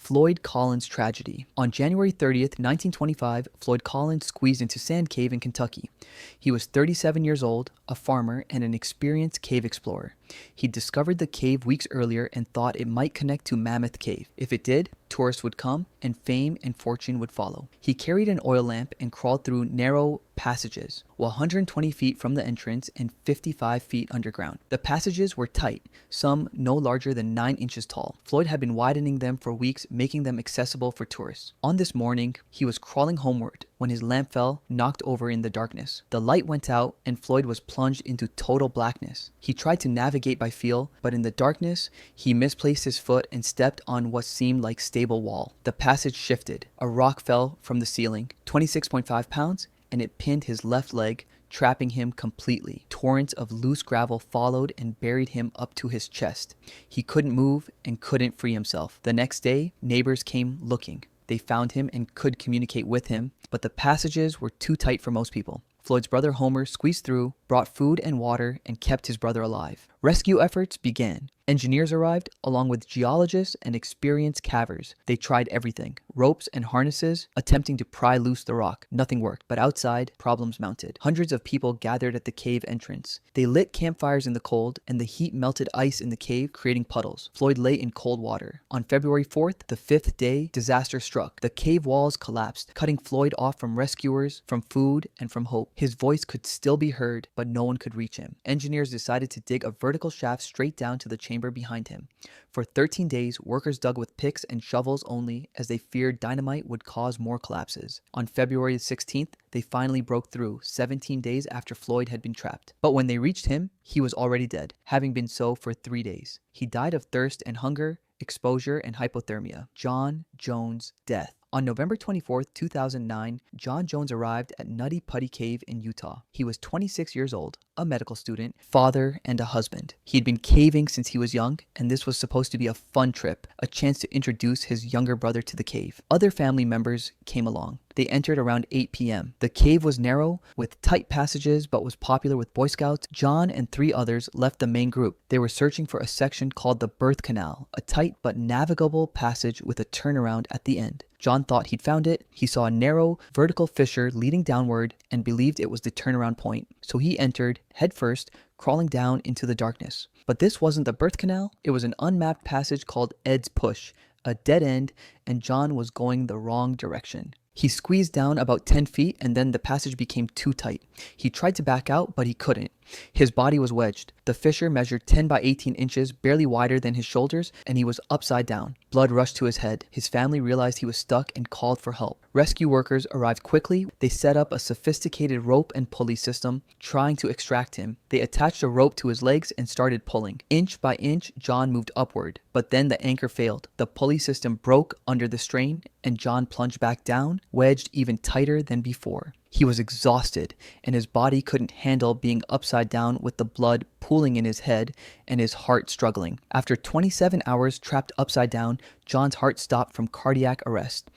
Floyd Collins tragedy. On January 30th, 1925, Floyd Collins squeezed into Sand Cave in Kentucky. He was 37 years old, a farmer, and an experienced cave explorer. He discovered the cave weeks earlier and thought it might connect to Mammoth Cave. If it did, tourists would come and fame and fortune would follow. He carried an oil lamp and crawled through narrow passages, 120 feet from the entrance and 55 feet underground. The passages were tight, some no larger than 9 inches tall. Floyd had been widening them for weeks, making them accessible for tourists. On this morning, he was crawling homeward when his lamp fell, knocked over in the darkness. The light went out and Floyd was plunged into total blackness. He tried to navigate by feel, but in the darkness, he misplaced his foot and stepped on what seemed like stable wall. The passage shifted. A rock fell from the ceiling, 26.5 pounds, and it pinned his left leg, trapping him completely. Torrents of loose gravel followed and buried him up to his chest. He couldn't move and couldn't free himself. The next day, neighbors came looking. They found him and could communicate with him, but the passages were too tight for most people. Floyd's brother Homer squeezed through, brought food and water, and kept his brother alive. Rescue efforts began. Engineers arrived, along with geologists and experienced cavers. They tried everything, ropes and harnesses, attempting to pry loose the rock. Nothing worked, but outside, problems mounted. Hundreds of people gathered at the cave entrance. They lit campfires in the cold, and the heat melted ice in the cave, creating puddles. Floyd lay in cold water. On February 4th, the 5th day, disaster struck. The cave walls collapsed, cutting Floyd off from rescuers, from food, and from hope. His voice could still be heard, but no one could reach him. Engineers decided to dig a vertical shaft straight down to the chamber behind him. For 13 days, workers dug with picks and shovels only, as they feared dynamite would cause more collapses. On February 16th, they finally broke through, 17 days after Floyd had been trapped. But when they reached him, he was already dead, having been so for 3 days. He died of thirst and hunger, exposure, and hypothermia. John Jones' death. On November 24, 2009, John Jones arrived at Nutty Putty Cave in Utah. He was 26 years old, a medical student, father, and a husband. He had been caving since he was young, and this was supposed to be a fun trip, a chance to introduce his younger brother to the cave. Other family members came along. They entered around 8 p.m. The cave was narrow, with tight passages, but was popular with Boy Scouts. John and 3 others left the main group. They were searching for a section called the Birth Canal, a tight but navigable passage with a turnaround at the end. John thought he'd found it. He saw a narrow, vertical fissure leading downward and believed it was the turnaround point. So he entered, headfirst, crawling down into the darkness. But this wasn't the Birth Canal. It was an unmapped passage called Ed's Push, a dead end, and John was going the wrong direction. He squeezed down about 10 feet and then the passage became too tight. He tried to back out, but he couldn't. His body was wedged. The fissure measured 10 by 18 inches, barely wider than his shoulders, and he was upside down. Blood rushed to his head. His family realized he was stuck and called for help. Rescue workers arrived quickly. They set up a sophisticated rope and pulley system, trying to extract him. They attached a rope to his legs and started pulling. Inch by inch, John moved upward, but then the anchor failed. The pulley system broke under the strain, and John plunged back down, wedged even tighter than before. He was exhausted, and his body couldn't handle being upside down with the blood pooling in his head and his heart struggling. After 27 hours trapped upside down, John's heart stopped from cardiac arrest.